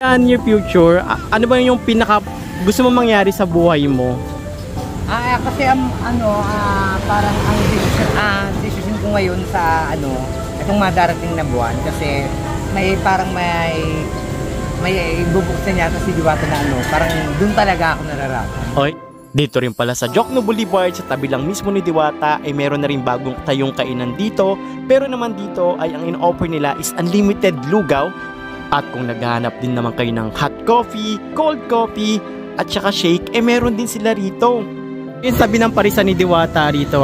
Near future, ano ba yung pinaka gusto mo mangyari sa buhay mo? Kasi parang ang decision ko ngayon sa itong mga darating na buwan kasi may ibubuksan yata si Diwata na parang doon talaga ako nararapat. Oy, dito rin pala sa Jokno Boulevard sa tabi lang mismo ni Diwata ay meron na rin bagong tayong kainan dito, pero naman dito ay ang in-offer nila is unlimited lugaw. At kung naghahanap din naman kayo ng hot coffee, cold coffee at saka shake, meron din sila rito. Yung tabi ng parisan ni Diwata rito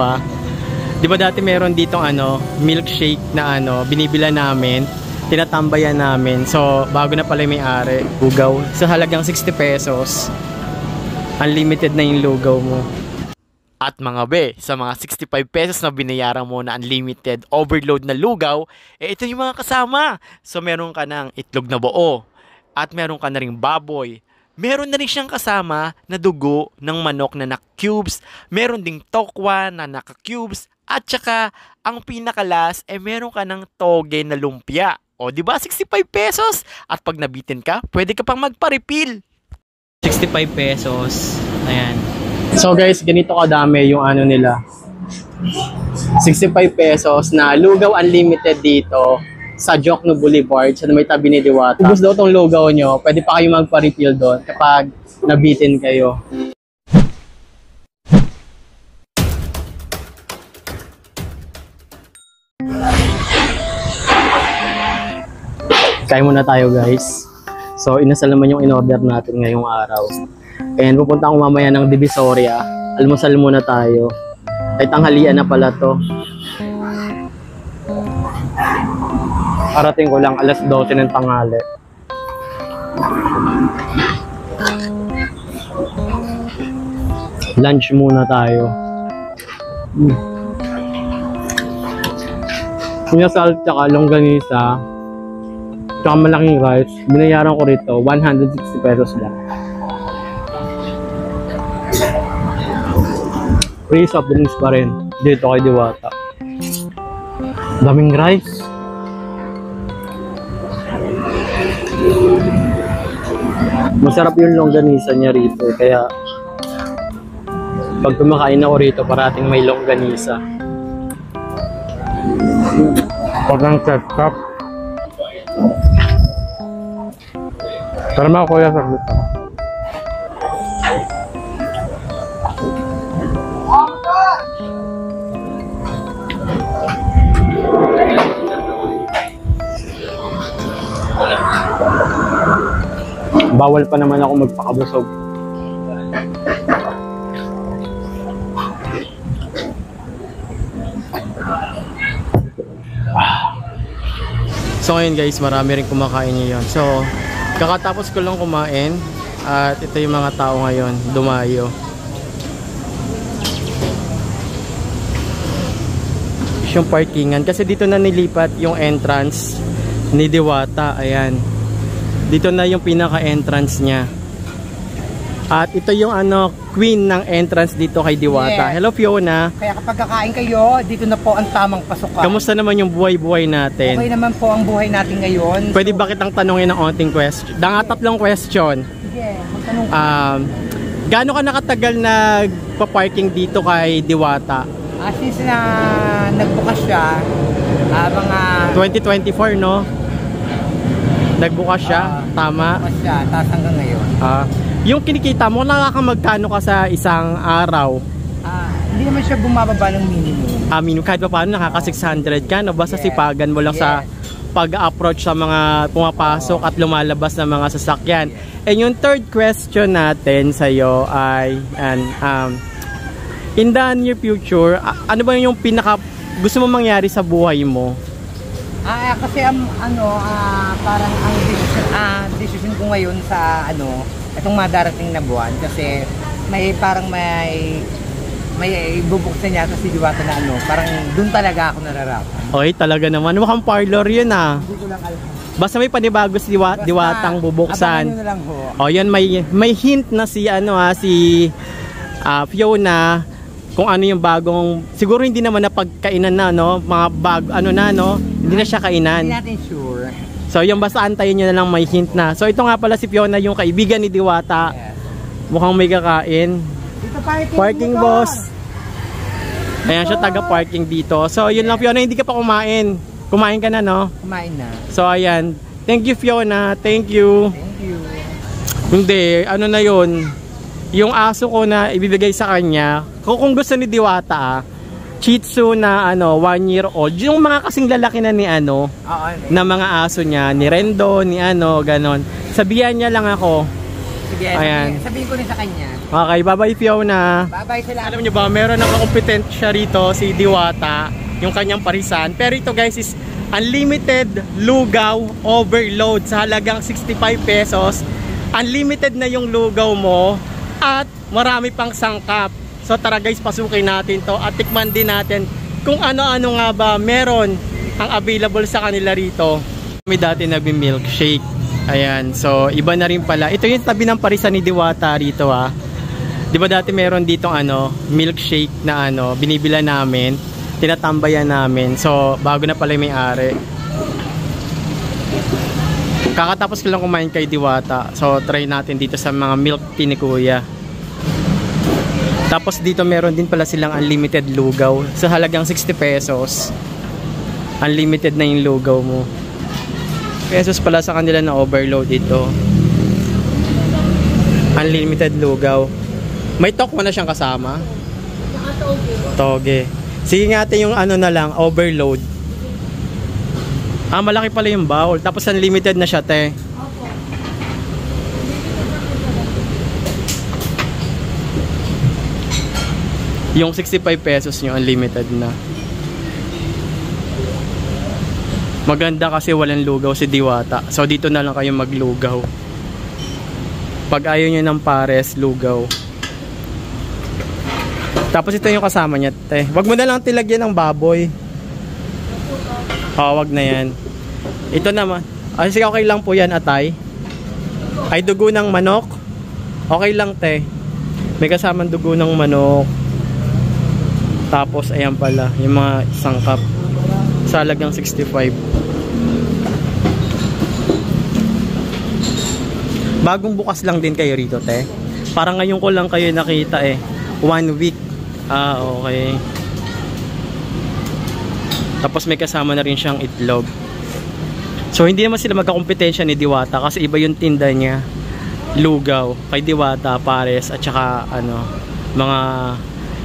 di ba dati meron ditong milkshake na binibila namin, tinatambayan namin. So bago na pala may-ari, lugaw sa halagang 60 pesos. Unlimited na yung lugaw mo. At mga be, sa mga 65 pesos na binayaran mo na unlimited overload na lugaw, ito yung mga kasama. So meron ka ng itlog na buo at meron ka na ring baboy. Meron na rin siyang kasama na dugo ng manok na naka-cubes. Meron ding tokwa na naka-cubes. At saka, ang pinakalas, meron ka ng toge na lumpia. O, di ba 65 pesos? At pag nabitin ka, pwede ka pang magpa-refill. 65 pesos. Ayan. So guys, ganito kadami yung nila. 65 pesos na lugaw unlimited dito sa Jokno Boulevard sa may tabi ni Diwata. Kung gusto daw itong lugaw nyo, pwede pa kayo magpa-refill doon kapag nabitin kayo. Kain muna tayo guys. So inasal naman yung in-order natin ngayong araw. And pupunta ako mamaya ng Divisoria. Almusal muna tayo. Ay tanghalian na pala to. Parating ko lang alas 12 ng tanghali. Lunch muna tayo. Pinasal tsaka longganisa tsaka malaking rice. Binayaran ko rito 160 pesos lang. Free soft drinks pa rin dito kay Diwata. Daming rice. Masarap yung longganisa niya rito, kaya pag kumakain ako rito parating may longganisa. Parang ketchup. Tara mga kuya, saglit ako. Bawal pa naman ako magpakabusog. So ngayon guys, marami rin kumakain ngayon. So kakatapos ko lang kumain at ito yung mga tao ngayon dumayo. Yung parkingan kasi dito na nilipat yung entrance ni Diwata. Ayan, dito na yung pinaka-entrance niya. At ito yung queen ng entrance dito kay Diwata. Yes. Hello Fiona. Kaya kapag kakain kayo, dito na po ang tamang pasukan. Kamusta naman yung buhay-buhay natin? Okay naman po ang buhay natin ngayon. Pwede ba kitang tanongin ng onting question? Tatlong question. Sige, magtanong ka. Gaano ka nakatagal nagpa-parking dito kay Diwata? Since na nagbukas siya, mga 2024 no? Nagbukas siya, tama? Nagbukas siya, tapos hanggang ngayon. Yung kinikita mo, nakakamagkano ka sa isang araw? Hindi naman siya bumababa ng minimum. Minimum, kahit pa paano nakaka 600 ka, no? Basta sipagan mo lang sa pag-approach sa mga pumapasok at lumalabas na mga sasakyan. And yung third question natin sa'yo ay, in the near future, ano ba yung pinaka gusto mo mangyari sa buhay mo? Kasi parang ang decision ko ngayon sa itong mga darating na buwan kasi may ibubuksan yata si Diwata na parang doon talaga ako nararapat. Oy, talaga naman. Mukhang parlor yun Hindi ko lang alam. Basta may panibago si Diwatang bubuksan. Abangan nyo na lang ho. O yan, may hint na si Fiona kung ano yung bagong, siguro hindi naman na pagkainan na, no? Mga bago, hindi na siya kainan. Hindi natin sure. So yung basta antayin nyo na lang, may hint na. So ito nga pala si Fiona, yung kaibigan ni Diwata. Yes. Mukhang may kakain. Dito Parking boss. Ayan siya, taga-parking dito. So yun lang Fiona, hindi ka pa kumain. Kumain ka na, no? Kumain na. So ayan. Thank you Fiona, thank you. Thank you. Hindi, ano na yun. Yung aso ko na ibibigay sa kanya, kung gusto ni Diwata Shih Tzu na 1 year old, yung mga kasing lalaki na ni Oo. na mga aso niya, ni Rendo, ni ganon. Sabihan niya lang ako. Sige, Ayan. sabihin ko rin sa kanya. Okay, bye-bye Fiona. Bye-bye sila. Alam niyo ba, meron na competent siya rito, si Diwata, yung kanyang parisan. Pero ito guys is unlimited lugaw overload sa halagang 65 pesos. Unlimited na yung lugaw mo at marami pang sangkap. So tara guys, pasukin natin to at tikman din natin kung ano-ano nga ba meron ang available sa kanila rito. Kami dati nagbi-milkshake. Ayan, so iba na rin pala. Ito yung tabi ng parisan ni Diwata rito Di ba dati meron ditong milkshake na binibila namin, tinatambayan namin. So bago na pala yung may-ari. Kakatapos ko lang kumain kay Diwata. So try natin dito sa mga milk tea ni Kuya. Tapos dito meron din pala silang unlimited lugaw sa halagang 60 pesos. Unlimited na yung lugaw mo. Pesos pala sa kanila na overload ito. Unlimited lugaw. May tokwa na siyang kasama. Toge. Sige nga ate, yung na lang, overload. Malaki pala yung bowl. Tapos unlimited na siya, te. Yung 65 pesos nyo, unlimited na. Maganda kasi walang lugaw si Diwata. So dito na lang kayo maglugaw. Pag ayaw nyo ng pares, lugaw. Tapos ito yung kasama niya, te. Wag mo na lang tilagyan ng baboy. Wag na yan. Ito naman. Sige, okay lang po yan, atay. Ay dugo ng manok. Okay lang, te. May kasamang dugo ng manok. Tapos ayan pala, yung mga sangkap. Sa halagang 65. Bagong bukas lang din kayo rito, te. Parang ngayon ko lang kayo nakita 1 week. Okay. Tapos may kasama na rin siyang itlog. So hindi naman sila magkakompetensya ni Diwata kasi iba yung tinda niya. Lugaw kay Diwata, pares at saka mga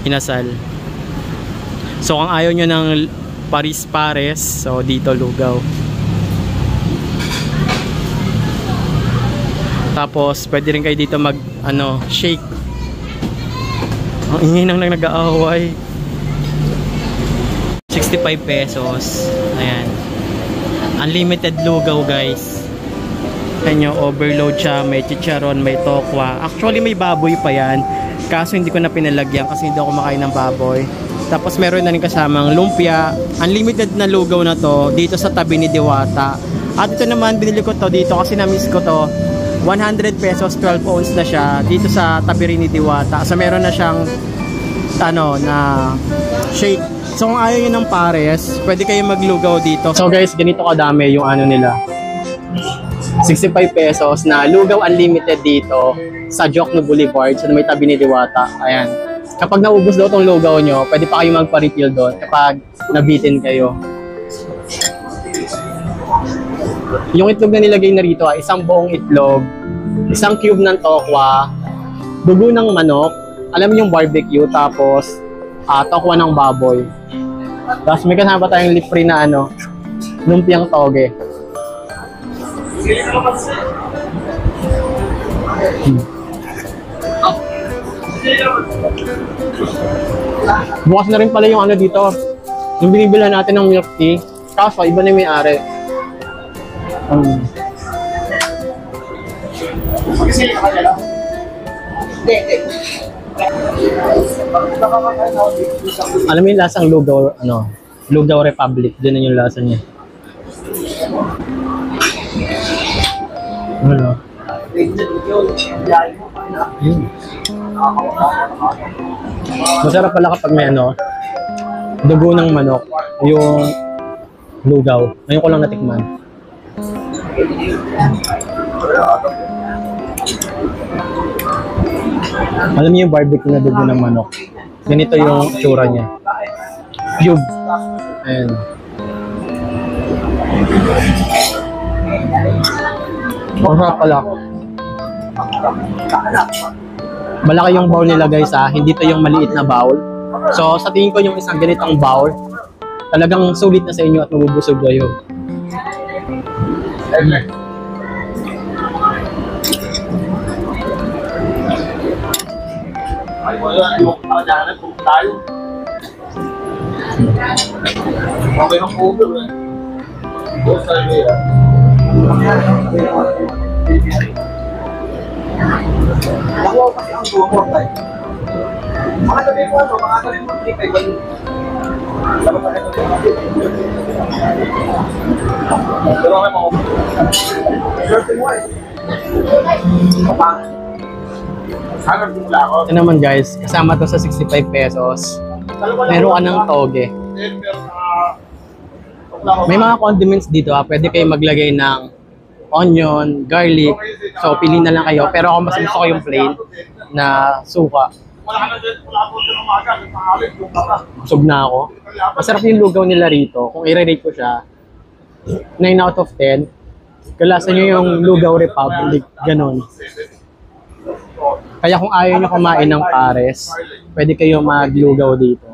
inasal. So kung ayaw nyo ng pares, so dito lugaw. Tapos pwede rin kayo dito mag shake. Ang ingay nang nag-aaway. 65 pesos. Ayan. Unlimited lugaw guys. Kanyo overload siya, may chicharon, may tokwa. Actually may baboy pa yan. Kaso hindi ko na pinalagyan kasi hindi ako kumakain ng baboy. Tapos meron na rin kasamang lumpia. Unlimited na lugaw na to dito sa tabi ni Diwata. At ito naman binili ko to dito kasi na-miss ko to. 100 pesos 12 ounce na siya dito sa tabi rin ni Diwata. So meron na siyang na shake. So kung ayaw nyo ng pares, pwede kayo maglugaw dito. So guys, ganito kadami yung nila. 65 pesos na lugaw unlimited dito sa Jokno Boulevard sa may tabi ni Diwata. Ayan. Kapag naubos daw tong lugaw nyo, pwede pa kayo magpa-refill doon kapag nabitin kayo. Yung itlog na nilagay na rito ay isang buong itlog, isang cube ng tokwa, dugo ng manok, alam niyo yung barbecue, tapos tokwa ng baboy. Tapos may kasama pa tayong libre na lumpiang toge. Bukas na rin pala yung dito, yung binibilhan natin ng milk tea. Kaso iba na yung may-ari. Alam mo yung lasang lugaw, Lugaw Republic, din yung lasa niya. Masarap pala kapag may dugo ng manok, yung lugaw. Ngayon ko lang natikman. Alam niyo yung barbecue na dugo ng manok. Ganito yung itsura niya. Cube. Ayan. Masarap pala. Malaki yung bowl nila guys hindi to yung maliit na bowl. So sa tingin ko yung isang ganitong bowl, talagang sulit na sa inyo at mabubusog kayo. Ay, wala yung pagdaanan kung tayo. Okay ng cover eh. Doon sa area. Nakuha kasi ang gumor tayo. Mga gabi mo ano, mga gabi mo hindi kayo balik. Dapat pa kayo pero may mga swerte mo eh. Kapangan. Ito naman guys, kasama to sa 65 pesos. Meron ka ng toge. May mga condiments dito pwede kayo maglagay ng onion, garlic. So pili na lang kayo. Pero ako mas gusto ko yung plain na suka. Busog na ako. Masarap yung lugaw nila rito. Kung i-rate ko siya, 9 out of 10. Kalasan nyo yung Lugaw Republic, ganun. Kaya kung ayaw nyo kumain ng pares, pwede kayo maglugaw dito.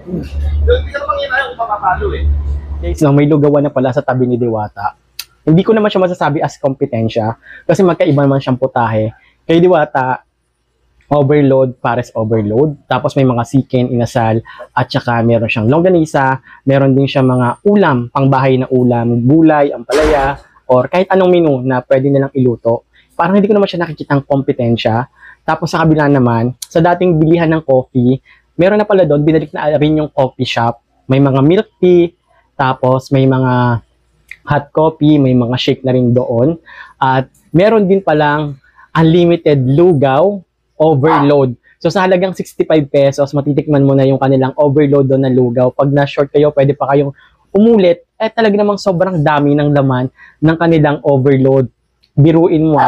Hindi ka naman ginaya kung papapalo eh. Guys, may lugawan na pala sa tabi ni Diwata. Hindi ko naman siya masasabi as kompetensya kasi magkaiba naman siyang putahe. Kay Diwata, overload, pares overload. Tapos may mga chicken, inasal, at saka meron siyang longganisa. Meron din siyang mga ulam, pangbahay na ulam, gulay, ampalaya, or kahit anong menu na pwede nilang iluto. Parang hindi ko naman siya nakikitang kompetensya. Tapos sa kabila naman, sa dating bilihan ng coffee, meron na pala doon, binalik na rin yung coffee shop. May mga milk tea, tapos may mga hot coffee, may mga shake na rin doon. At meron din palang unlimited lugaw, overload. So sa halagang 65 pesos, matitikman mo na yung kanilang overload doon na lugaw. Pag na-short kayo, pwede pa kayong umulit. Talaga namang sobrang dami ng laman ng kanilang overload. Biruin mo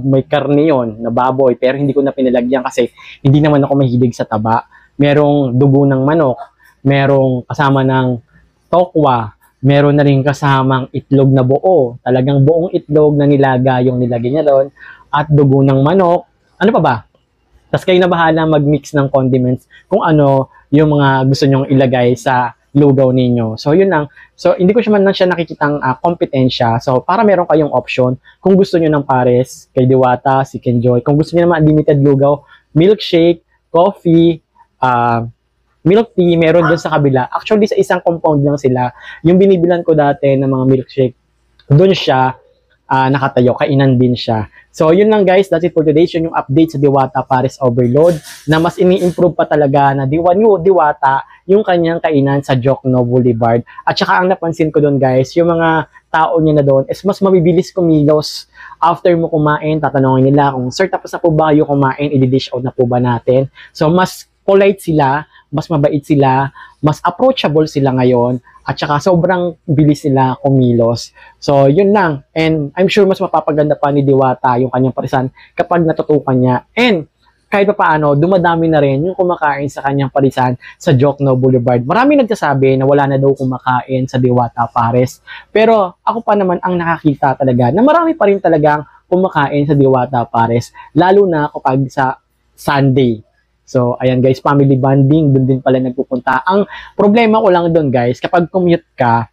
may karne yun na baboy, pero hindi ko na pinalagyan kasi hindi naman ako mahilig sa taba. Merong dugo ng manok, merong kasama ng tokwa, meron na rin kasamang itlog na buo. Talagang buong itlog na nilaga yung nilagay niya doon. At dugo ng manok. Ano pa ba? Tapos kayo na bahala mag-mix ng condiments kung ano yung mga gusto nyong ilagay sa lugaw ninyo. So, yun lang. So, hindi ko siya nakikitang kompetensya. So, para meron kayong option, kung gusto nyo ng pares, kay Diwata, si Kenjoy, kung gusto nyo naman unlimited lugaw, milkshake, coffee, milk tea, meron dun sa kabila. Actually, sa isang compound lang sila. Yung binibilan ko dati ng mga milkshake, dun siya nakatayo, kainan din siya. So, yun lang guys, that's it for today. Yun yung update sa Diwata Pares Overload na mas ini-improve pa talaga na Diwata yung kanyang kainan sa Jokno Boulevard. At saka ang napansin ko doon guys, yung mga tao niya na doon is mas mabibilis kumilos after mo kumain. Tatanungin nila kung sir, tapos na po ba yung kumain, i-dish out na po ba natin? So, mas polite sila, mas mabait sila, mas approachable sila ngayon, at saka sobrang bilis sila kumilos. So, yun lang. And I'm sure mas mapapaganda pa ni Diwata yung kanyang parisan kapag natutukan niya. And kahit pa paano, dumadami na rin yung kumakain sa kanyang parisan sa Jokno Boulevard. Marami nagsasabi na wala na daw kumakain sa Diwata Pares. Pero ako pa naman ang nakakita talaga na marami pa rin talagang kumakain sa Diwata Pares. Lalo na kapag sa Sunday. So, ayan guys, family bonding, doon din pala nagpupunta. Ang problema ko lang doon guys, kapag commute ka,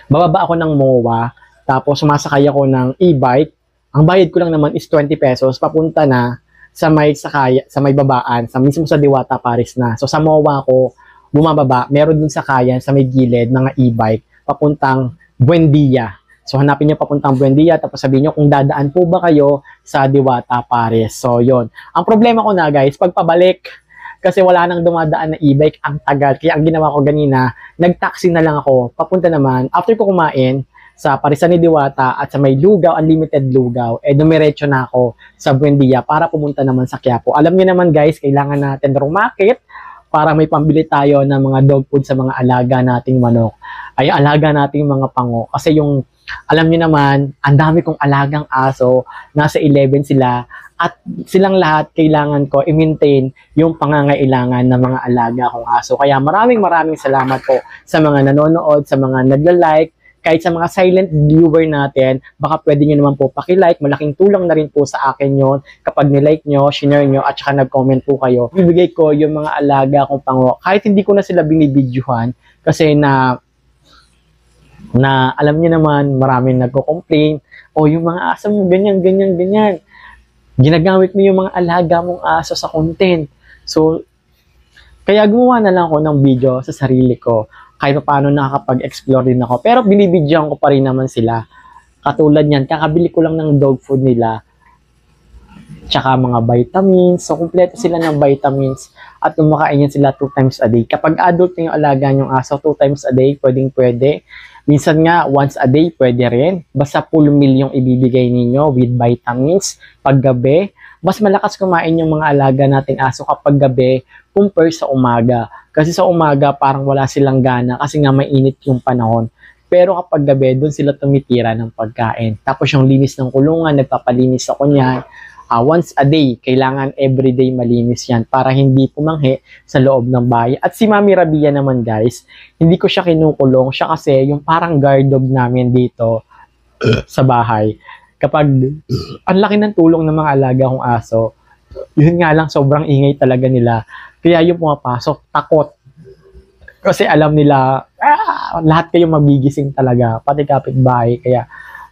bababa ako ng MOA, tapos sumasakay ako ng e-bike, ang bayad ko lang naman is 20 pesos, papunta na sa may sakaya, sa may babaan, sa mismo sa Diwata Pares na. So, sa MOA ko, bumababa, meron din sakayan sa may gilid, mga e-bike, papuntang Buendia. So, hanapin nyo papuntang Buendia, tapos sabihin nyo kung dadaan po ba kayo sa Diwata Pares. So, yon. Ang problema ko na guys, pagpabalik, kasi wala nang dumadaan na e-bike, ang tagal. Kaya ang ginawa ko ganina, nag-taxi na lang ako. Papunta naman, after ko kumain, sa Parisan ni Diwata at sa may lugaw, unlimited lugaw, dumiretso na ako sa Buendia para pumunta naman sa Quiapo. Alam niyo naman guys, kailangan natin rumakit para may pambili tayo ng mga dog food sa mga alaga nating manok. Ay, alaga nating mga pango. Kasi yung Alam niyo naman, ang dami kong alagang aso, nasa 11 sila, at silang lahat kailangan ko i-maintain yung pangangailangan ng mga alaga kong aso. Kaya maraming salamat po sa mga nanonood, sa mga nagla-like, kahit sa mga silent viewer natin, baka pwede nyo naman po paki-like. Malaking tulong na rin po sa akin yon kapag ni-like nyo, share nyo, at saka nag-comment po kayo. Bibigay ko yung mga alaga kong pango. Kahit hindi ko na sila binibidyohan kasi na alam niyo naman, maraming nagko-complain, o yung mga aso mo, ganyan. Ginagamit mo yung mga alaga mong aso sa content. So, kaya gumawa na lang ako ng video sa sarili ko. Kahit pa paano nakakapag-explore din ako. Pero binibidyoan ko pa rin naman sila. Katulad niyan, kakabili ko lang ng dog food nila. Tsaka mga vitamins. So, kumpleto sila ng vitamins. At kumakain yan sila 2 times a day. Kapag adult na yung alaga yung aso, 2 times a day, pwede. Minsan nga, once a day, pwede rin. Basta full meal yung ibibigay ninyo with vitamins. Paggabi, mas malakas kumain yung mga alaga nating aso kapag gabi compare sa umaga. Kasi sa umaga, parang wala silang gana kasi nga mainit yung panahon. Pero kapag gabi, doon sila tumitira ng pagkain. Tapos yung linis ng kulungan, nagpapalinis ako niyan. Once a day, kailangan everyday malinis yan para hindi pumanghi sa loob ng bahay. At si Mami Rabia naman guys, hindi ko siya kinukulong. Siya kasi yung parang guard dog namin dito sa bahay. Kapag ang laki ng tulong ng mga alaga kong aso, yun nga lang sobrang ingay talaga nila. Kaya yung pumapasok, takot. Kasi alam nila, lahat kayo magigising talaga, pati kapitbahay. Kaya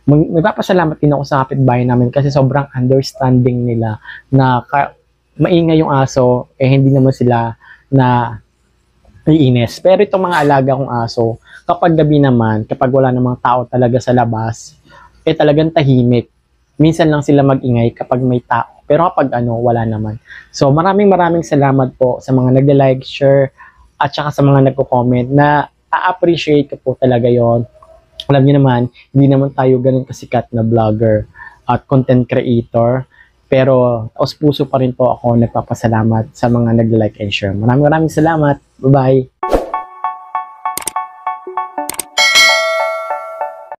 nagpapasalamat din ako sa kapitbahay namin kasi sobrang understanding nila na maingay yung aso, hindi naman sila na iinis. Pero itong mga alaga kong aso, kapag gabi naman, kapag wala namang tao talaga sa labas, talagang tahimik. Minsan lang sila mag-ingay kapag may tao. Pero kapag wala naman. So maraming salamat po sa mga nag-like, share, at saka sa mga nagko-comment na a-appreciate ko po talaga yon. Alam niyo naman, hindi naman tayo ganun kasikat na vlogger at content creator. Pero aus puso pa rin po ako nagpapasalamat sa mga nag-like and share. Maraming salamat. Bye-bye.